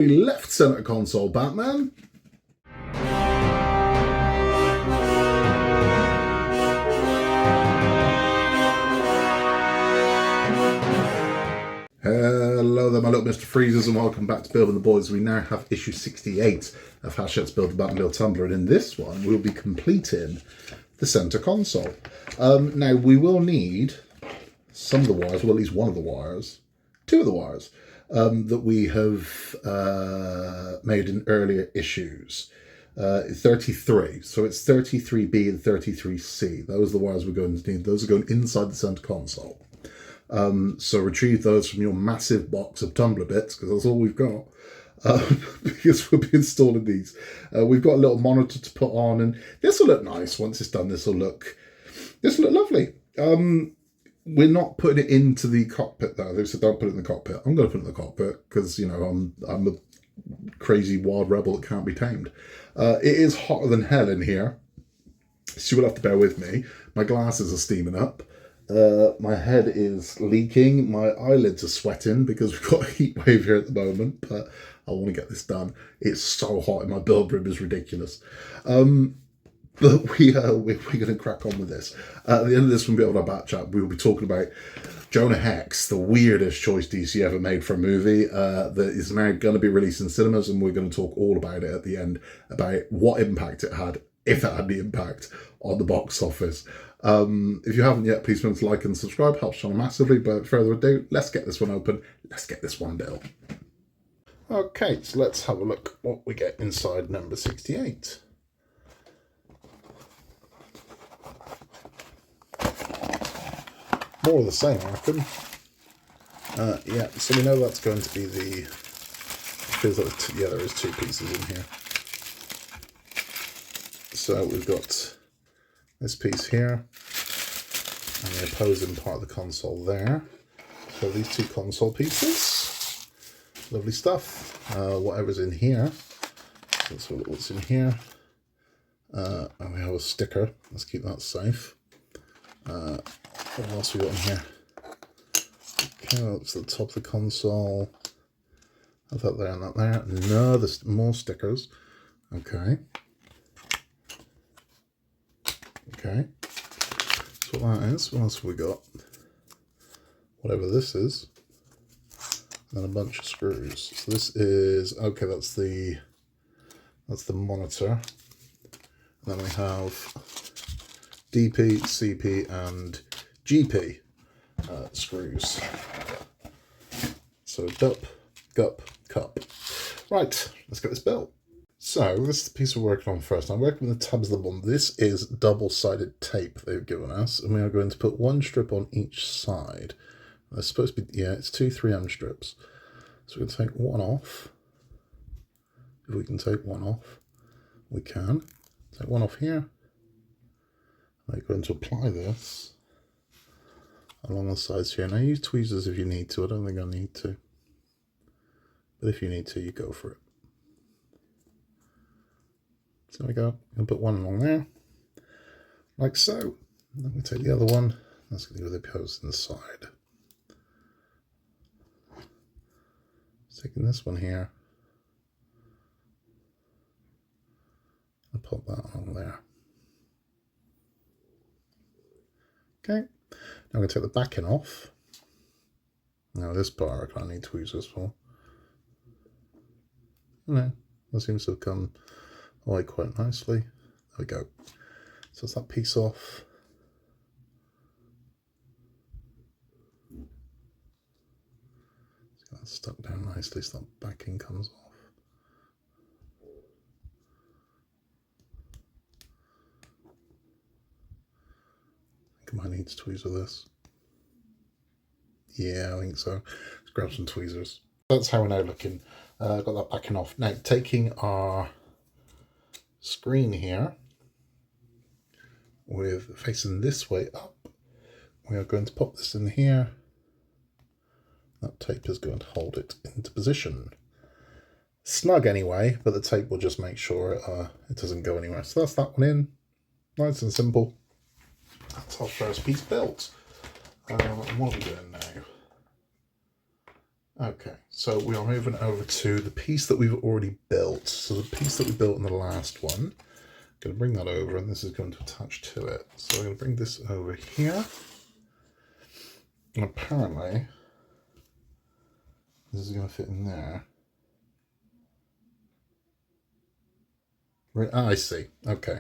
Left center console, Batman. Hello there, my little Mr. Freezers, and welcome back to Building the Boys. We now have issue 68 of Hachette's Build the Batmobile Tumbler, and in this one we'll be completing the center console. Now we will need some of the wires, well at least one of the wires, two of the wires, that we have made in earlier issues. 33, so it's 33B and 33C. Those are the wires we're going to need. Those are going inside the center console. So retrieve those from your massive box of Tumbler bits, because that's all we've got, because we'll be installing these. We've got a little monitor to put on, and this will look nice. Once it's done, this will look lovely. We're not putting it into the cockpit though. They said don't put it in the cockpit. I'm going to put it in the cockpit because, you know, I'm a crazy wild rebel that can't be tamed. It is hotter than hell in here, so you will have to bear with me. My glasses are steaming up. My head is leaking. My eyelids are sweating because we've got a heat wave here at the moment, but I want to get this done. It's so hot and my build room is ridiculous. But we're going to crack on with this. At the end of this, when we have our bat chat, we will be talking about Jonah Hex, the weirdest choice DC ever made for a movie that is now going to be released in cinemas, and we're going to talk all about it at the end, about what impact it had, if it had any impact, on the box office. If you haven't yet, please remember to like and subscribe. Helps channel massively. But without further ado, let's get this one open. Let's get this one built. Okay, so let's have a look what we get inside number 68. More of the same, I reckon. Yeah, so we know that's going to be the... Feels like yeah, there is two pieces in here. So we've got this piece here, and the opposing part of the console there. So these two console pieces, lovely stuff. Whatever's in here, let's have a look what's in here. And we have a sticker. Let's keep that safe. What else we got in here? Okay, that's the top of the console. Have that there and that there. No, there's more stickers. Okay. Okay, so what that is, what else have we got? Whatever this is, and then a bunch of screws. So this is, okay, that's the monitor. And then we have DP, CP, and GP screws. So DUP, GUP, CUP. Right, let's get this built. So this is the piece we're working on first. I'm working with the tabs of the one. This is double-sided tape they've given us, and we are going to put one strip on each side. There's supposed to be, yeah, it's 2 3M strips. So we're going to take one off. If we can take one off, we can. Take one off here. We're going to apply this along the sides here. Now use tweezers if you need to. I don't think I need to. But if you need to, you go for it. So there we go. I'll put one along there, like so. Then we take the other one. That's going to go with the post inside. Taking this one here, and pop that on there. Okay. Now I'm going to take the backing off. Now this part I can't need tweezers for. No, that seems to have come away quite nicely. There we go. So it's that piece off. So that's stuck down nicely, so that backing comes off. I think I might need to tweezer this. Yeah, I think so. Let's grab some tweezers. That's how we're now looking. Got that backing off. Now taking our screen here, with facing this way up, we are going to pop this in here. That tape is going to hold it into position. Snug anyway, but the tape will just make sure it doesn't go anywhere. So that's that one in. Nice and simple. That's our first piece built. What are we doing now? Okay, so we are moving over to the piece that we've already built. So the piece that we built in the last one, I'm going to bring that over, and this is going to attach to it. So I'm going to bring this over here. And apparently, this is going to fit in there. Right, I see. Okay.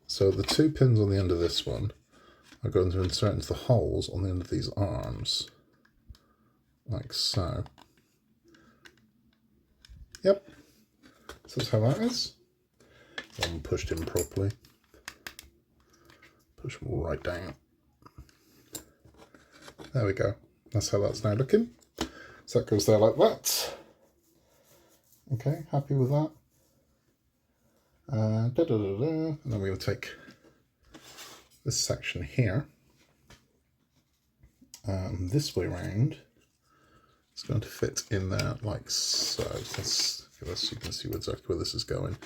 So the 2 pins on the end of this one are going to insert into the holes on the end of these arms. Like so. Yep. So that's how that is. One pushed in properly. Push them right down. There we go. That's how that's now looking. So that goes there like that. Okay, happy with that. And then we're going to take this section here. This way round. It's going to fit in there like so. Let's give this so you can see exactly where this is going.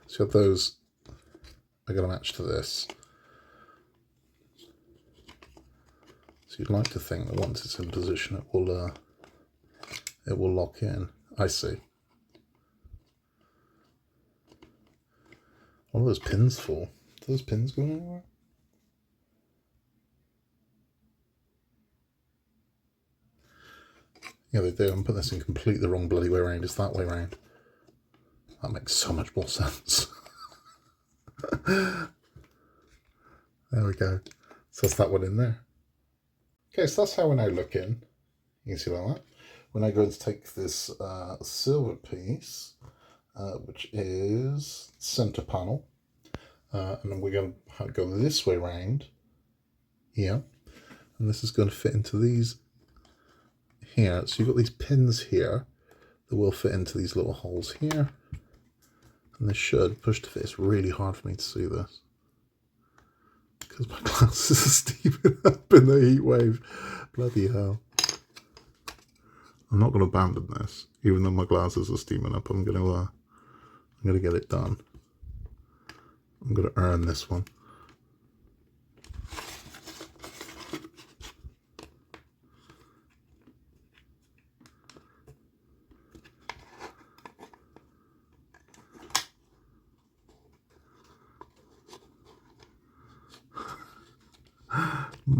So those are going to match to this. So you'd like to think that once it's in position, it will lock in. I see. What are those pins for? Are those pins going anywhere? Yeah, they do. I'm putting this in completely the wrong bloody way around. It's that way around. That makes so much more sense. There we go. So that's that one in there. Okay, so that's how we're now looking. You can see like that. We're now going to take this silver piece, which is center panel, and then we're going to go this way around here, and this is going to fit into these here. So you've got these pins here that will fit into these little holes here, and this should push to fit. It's really hard for me to see this because my glasses are steaming up in the heat wave. Bloody hell. I'm not going to abandon this, even though my glasses are steaming up. I'm going to get it done. I'm going to earn this one.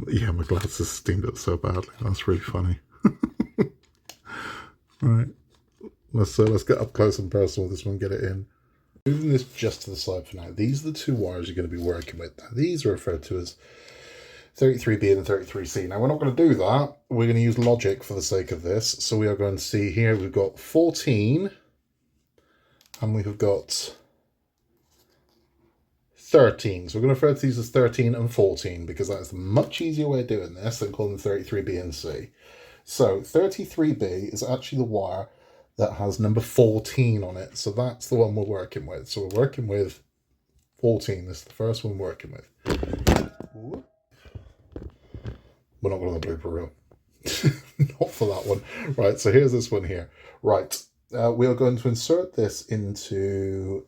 Yeah, my glasses steamed up so badly. That's really funny. Right, let's get up close and personal with this one. Get it in. Moving this just to the side for now. These are the 2 wires you're going to be working with. Now, these are referred to as 33B and 33C. Now, we're not going to do that. We're going to use logic for the sake of this. So we are going to see here we've got 14 and we have got 13. So we're going to refer to these as 13 and 14 because that's a much easier way of doing this than calling them 33B and C. So 33B is actually the wire that has number 14 on it. So that's the one we're working with. So we're working with 14. This is the first one we're working with. We're not going to the blooper reel. Not for that one. Right, so here's this one here. Right, we are going to insert this into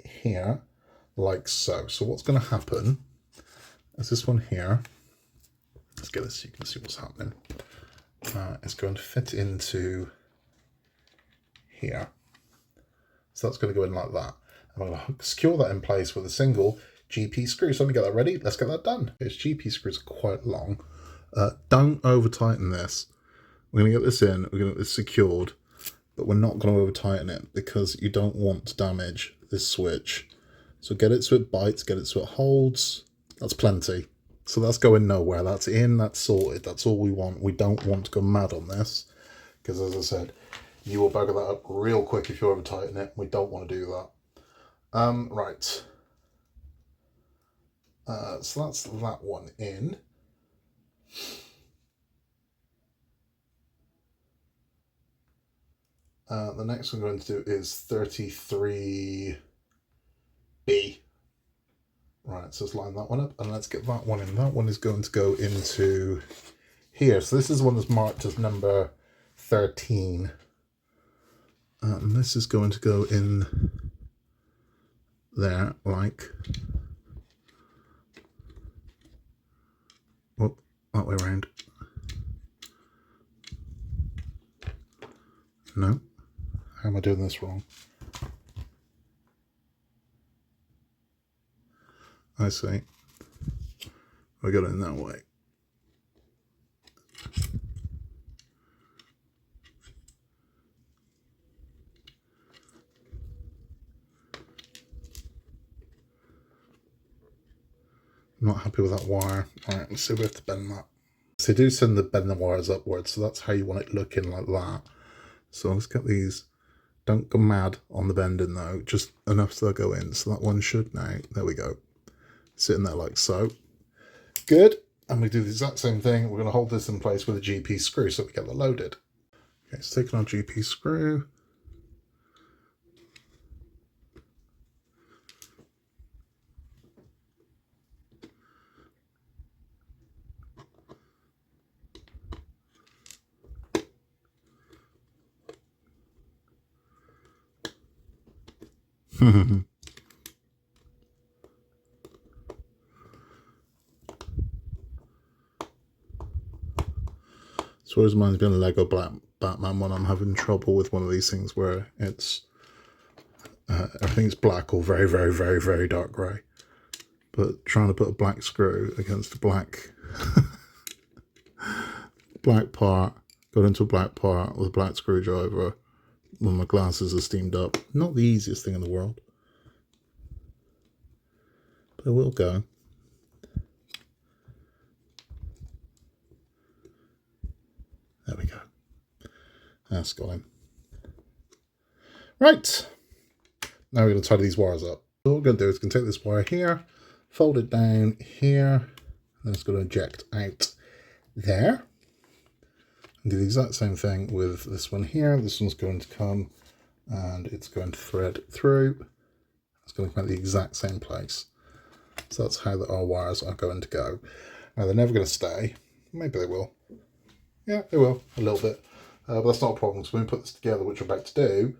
here like so. So what's going to happen is this one here. Let's get this so you can see what's happening. It's going to fit into here. So that's going to go in like that. And I'm going to secure that in place with a single GP screw. So let me get that ready. Let's get that done. This GP screw is quite long. Don't over tighten this. We're going to get this in. We're going to get this secured. But we're not going to over tighten it because you don't want to damage this switch. So get it so it bites. Get it so it holds. That's plenty. So that's going nowhere. That's in. That's sorted. That's all we want. We don't want to go mad on this. Because as I said, you will bugger that up real quick if you over tighten it. We don't want to do that. Right. So that's that one in. The next one I'm going to do is 33B. Right, so let's line that one up and let's get that one in. That one is going to go into here. So this is the one that's marked as number 13. And this is going to go in there like, oh, that way around. No. How am I doing this wrong? I see. I got it in that way. I'm not happy with that wire. Alright, let's see if we have to bend that. So they do bend the wires upwards, so that's how you want it looking, like that. So let's get these. Don't go mad on the bending though, just enough so they'll go in. So that one should now, there we go. Sitting there like so. Good. And we do the exact same thing. We're going to hold this in place with a GP screw so we get that loaded. Okay, so taking our GP screw. So always reminds me of Lego Batman when I'm having trouble with one of these things where it's everything's black or very, very, very, very dark grey. But trying to put a black screw against a black black part, got into a black part with a black screwdriver when my glasses are steamed up. Not the easiest thing in the world. But it will go. There we go. That's got him. Right. Now we're going to tidy these wires up. So what we're going to do is going to take this wire here, fold it down here, and it's going to eject out there. And do the exact same thing with this one here. This one's going to come and it's going to thread through. It's going to come out the exact same place. So that's how our wires are going to go. Now they're never going to stay. Maybe they will. Yeah, they will, a little bit. But that's not a problem. So when we put this together, which we're about to do,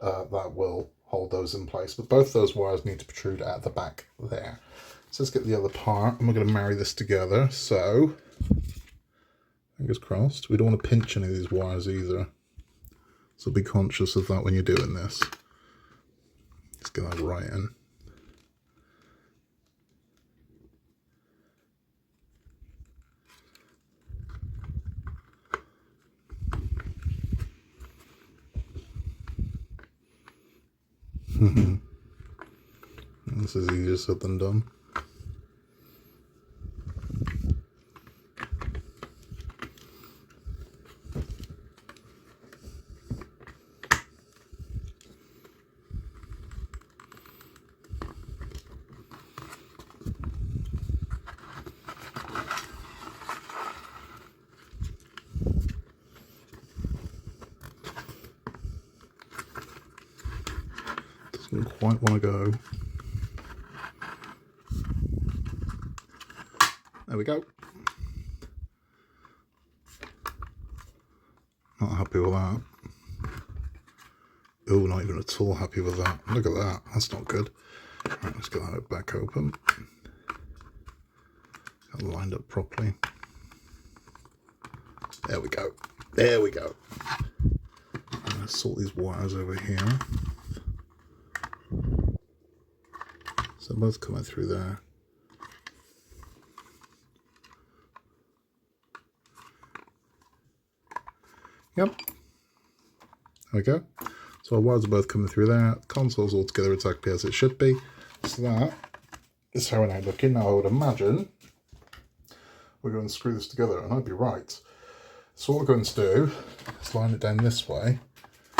that will hold those in place. But both those wires need to protrude at the back there. So let's get the other part, and we're going to marry this together. So, fingers crossed. We don't want to pinch any of these wires either. So be conscious of that when you're doing this. Let's get that right in. This is easier said than done. Doesn't quite want to go. There we go. Not happy with that. Oh, not even at all happy with that. Look at that. That's not good. Right, let's get that back open. Got it lined up properly. There we go. There we go. I'm going to sort these wires over here. So they're both coming through there. Yep. There we go. So our wires are both coming through there. The console's all together exactly as it should be. So that is how we're now looking. Now I would imagine we're going to screw this together, and I'd be right. So what we're going to do is line it down this way.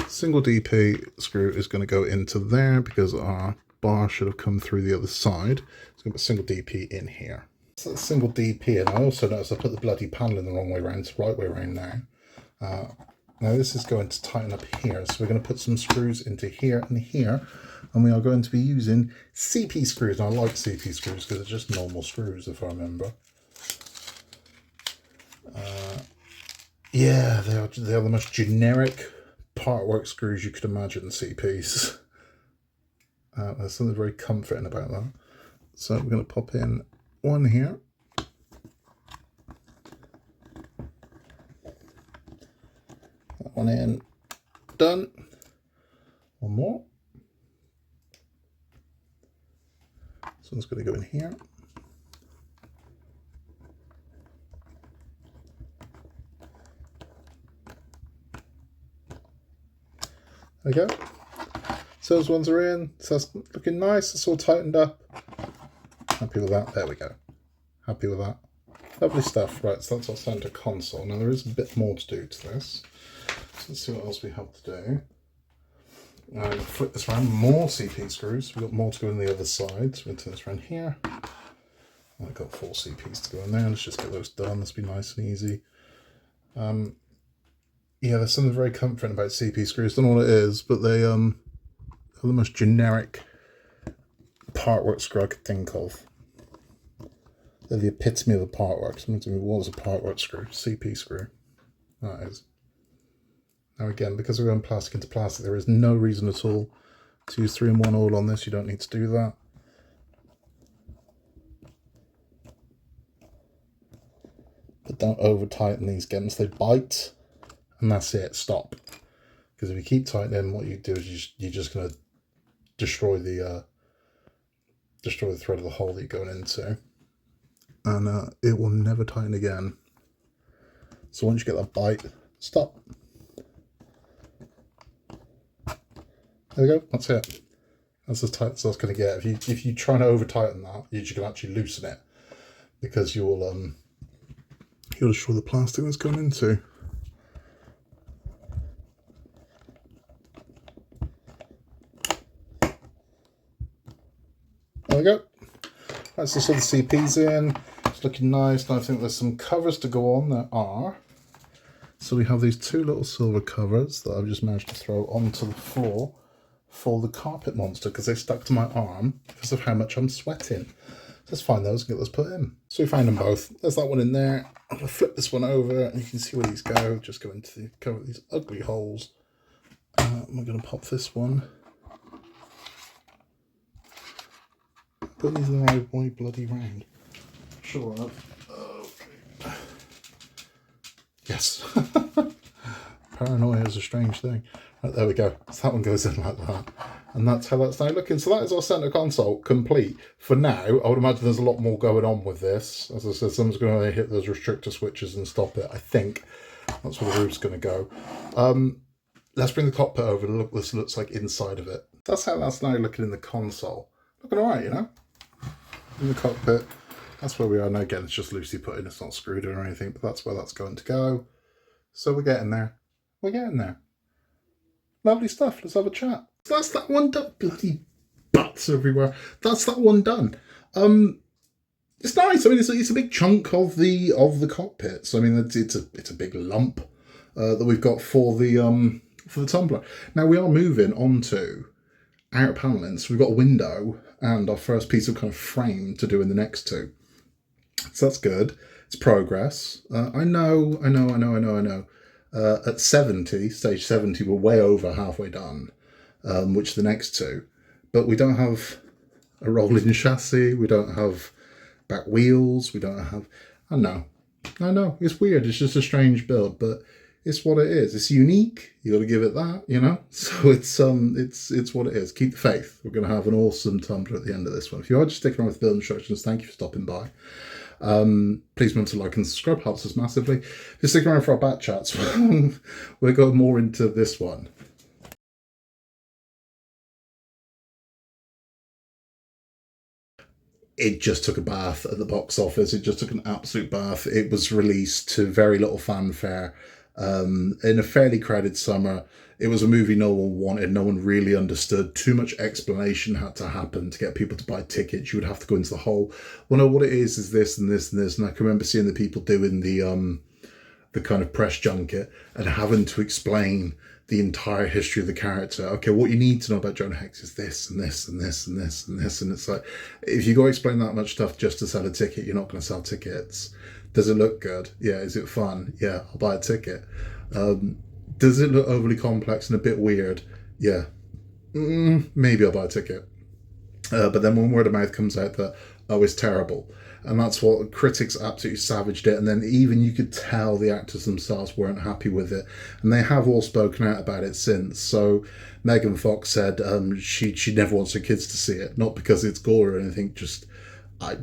Single DP screw is going to go into there because our bar should have come through the other side. So I'm going to put single DP in here. So that's single DP, and I also noticed I put the bloody panel in the wrong way around. It's the right way around now. Now this is going to tighten up here, so we're going to put some screws into here and here, and we are going to be using CP screws. And I like CP screws because they're just normal screws, if I remember. Yeah, they are the most generic partwork screws you could imagine, CPs. There's something very comforting about that. So we're going to pop in one here. That one in. done. One more. This one's going to go in here. There we go. So those ones are in. So that's looking nice. It's all tightened up. Happy with that. There we go. Happy with that. Lovely stuff. Right, so that's our centre console. Now there is a bit more to do to this. So let's see what else we have to do. Flip this around. More CP screws. We've got more to go on the other side. So we'll turn this around here. I've got 4 CPs to go in there. Let's just get those done. This will be nice and easy. Yeah, there's something very comforting about CP screws. Don't know what it is, but they are the most generic part work screw I could think of. They're the epitome of a part work. Someone told me, what is a part work screw? CP screw. That is. Now again, because we're going plastic into plastic, there is no reason at all to use 3-in-1 oil on this. You don't need to do that. But don't over tighten these again, so they bite. And that's it, stop. Because if you keep tightening, what you do is you're just going to destroy the thread of the hole that you're going into. And it will never tighten again. So once you get that bite, stop. There we go, that's it. That's as tight as I was going to get. If you try to over tighten that, you can actually loosen it. Because you'll destroy the plastic that's going into. There we go. That's just all the CPs in. It's looking nice. Now I think there's some covers to go on. There are. So we have these 2 little silver covers that I've just managed to throw onto the floor for the carpet monster because they stuck to my arm because of how much I'm sweating. Let's find those and get those put in. So we found them both. There's that one in there. I'm going to flip this one over and you can see where these go. Just go into the cover these ugly holes. We're going to pop this one. Put these in the right way bloody round. Sure. Okay. Yes. Paranoia is a strange thing. Right, there we go. So that one goes in like that. And that's how that's now looking. So that is our centre console complete. For now, I would imagine there's a lot more going on with this. As I said, someone's going to hit those restrictor switches and stop it. I think that's where the roof's going to go. Let's bring the cockpit over and look what this looks like inside of it. That's how that's now looking in the console. Looking all right, you know? In the cockpit. That's where we are now. Again, it's just loosely put in. It's not screwed in or anything, but that's where that's going to go. So we're getting there. We're getting there. Lovely stuff. Let's have a chat. So that's that one done. Bloody butts everywhere. That's that one done. It's nice. I mean, it's a big chunk of the cockpit. So I mean, it's a big lump that we've got for the Tumbler. Now we are moving on to outer paneling. So we've got a window and our first piece of kind of frame to do in the next 2. So that's good. It's progress. I know. At 70, stage 70, we're way over halfway done, which the next 2. But we don't have a rolling chassis. We don't have back wheels. We don't have... I know. It's weird. It's just a strange build, but it's what it is. It's unique. You got to give it that, you know? So it's what it is. Keep the faith. We're going to have an awesome Tumbler at the end of this one. If you are just sticking around with build instructions, thank you for stopping by. Please remember to like and subscribe, helps us massively. If you're sticking around for our bat chats, we'll go more into this one. It just took a bath at the box office. It just took an absolute bath. It was released to very little fanfare in a fairly crowded summer. It was a movie no one wanted, no one really understood. Too much explanation had to happen to get people to buy tickets. You would have to go into the whole, well, no, what it is this and this and this. And I can remember seeing the people doing the kind of press junket and having to explain the entire history of the character. Okay, what you need to know about Jonah Hex is this and this and this and this and this. And it's like, if you go explain that much stuff just to sell a ticket, you're not going to sell tickets. Does it look good? Yeah. Is it fun? Yeah, I'll buy a ticket. Does it look overly complex and a bit weird? Yeah. Maybe I'll buy a ticket. But then when word of mouth comes out that, oh, it's terrible. And that's what critics absolutely savaged it. And then even you could tell the actors themselves weren't happy with it. And they have all spoken out about it since. So Megan Fox said she never wants her kids to see it. Not because it's gore or anything, just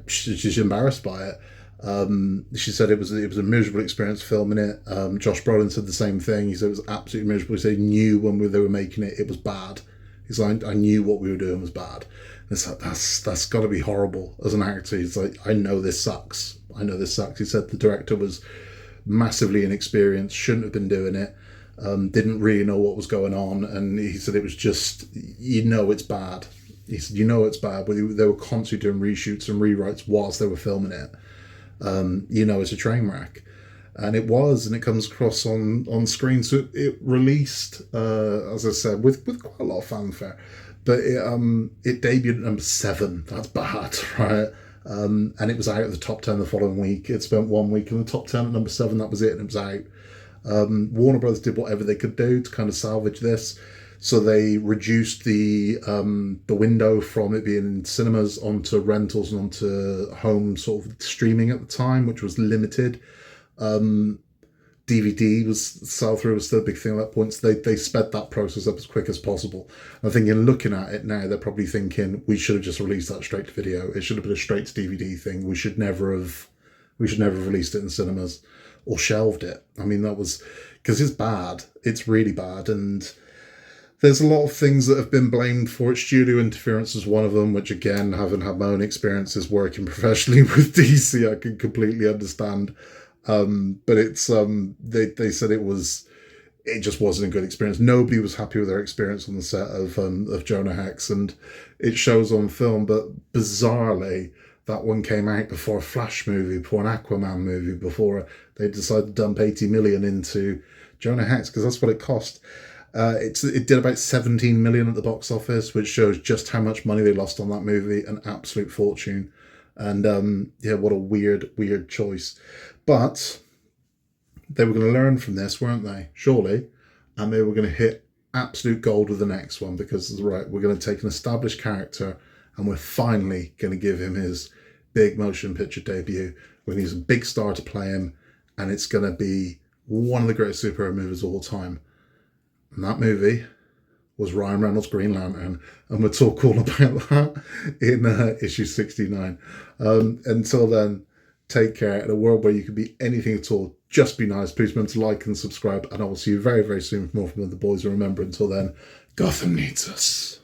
she's embarrassed by it. She said it was a miserable experience filming it. Josh Brolin said the same thing. He said it was absolutely miserable. He said he knew when they were making it, it was bad. He's like, I knew what we were doing was bad. And it's like, that's got to be horrible as an actor. He's like, I know this sucks. I know this sucks. He said the director was massively inexperienced, shouldn't have been doing it, didn't really know what was going on. And he said it was just, it's bad. He said, it's bad. But they were constantly doing reshoots and rewrites whilst they were filming it. It's a train wreck. And it was, and it comes across on screen. So it released, as I said, with quite a lot of fanfare. But it debuted at number 7. That's bad, right? And it was out of the top 10 the following week. It spent 1 week in the top 10 at number 7. That was it, and it was out. Warner Brothers did whatever they could do to kind of salvage this. So they reduced the window from it being in cinemas onto rentals and onto home sort of streaming at the time, which was limited. DVD sell-through was still a big thing at that point, so they sped that process up as quick as possible. I think in looking at it now, they're probably thinking we should have just released that straight to video. It should have been a straight to DVD thing. We should never have released it in cinemas or shelved it. I mean, that was because it's bad. It's really bad, and there's a lot of things that have been blamed for it. Studio interference is one of them, which again, having had my own experiences working professionally with DC, I can completely understand. But it's they said it just wasn't a good experience. Nobody was happy with their experience on the set of Jonah Hex, and it shows on film. But bizarrely, that one came out before a Flash movie, before an Aquaman movie, before they decided to dump 80 million into Jonah Hex, because that's what it cost. It did about 17 million at the box office, which shows just how much money they lost on that movie, an absolute fortune. And what a weird choice. But they were going to learn from this, weren't they? Surely. And they were going to hit absolute gold with the next one, because, right, we're going to take an established character and we're finally going to give him his big motion picture debut. We're going to use a big star to play him, and it's going to be one of the greatest superhero movies of all time. And that movie was Ryan Reynolds' Green Lantern, and we'll talk all about that in issue 69. Until then, take care. In a world where you can be anything at all, just be nice. Please remember to like and subscribe, and I will see you very, very soon for more from the boys. And remember, until then, Gotham needs us.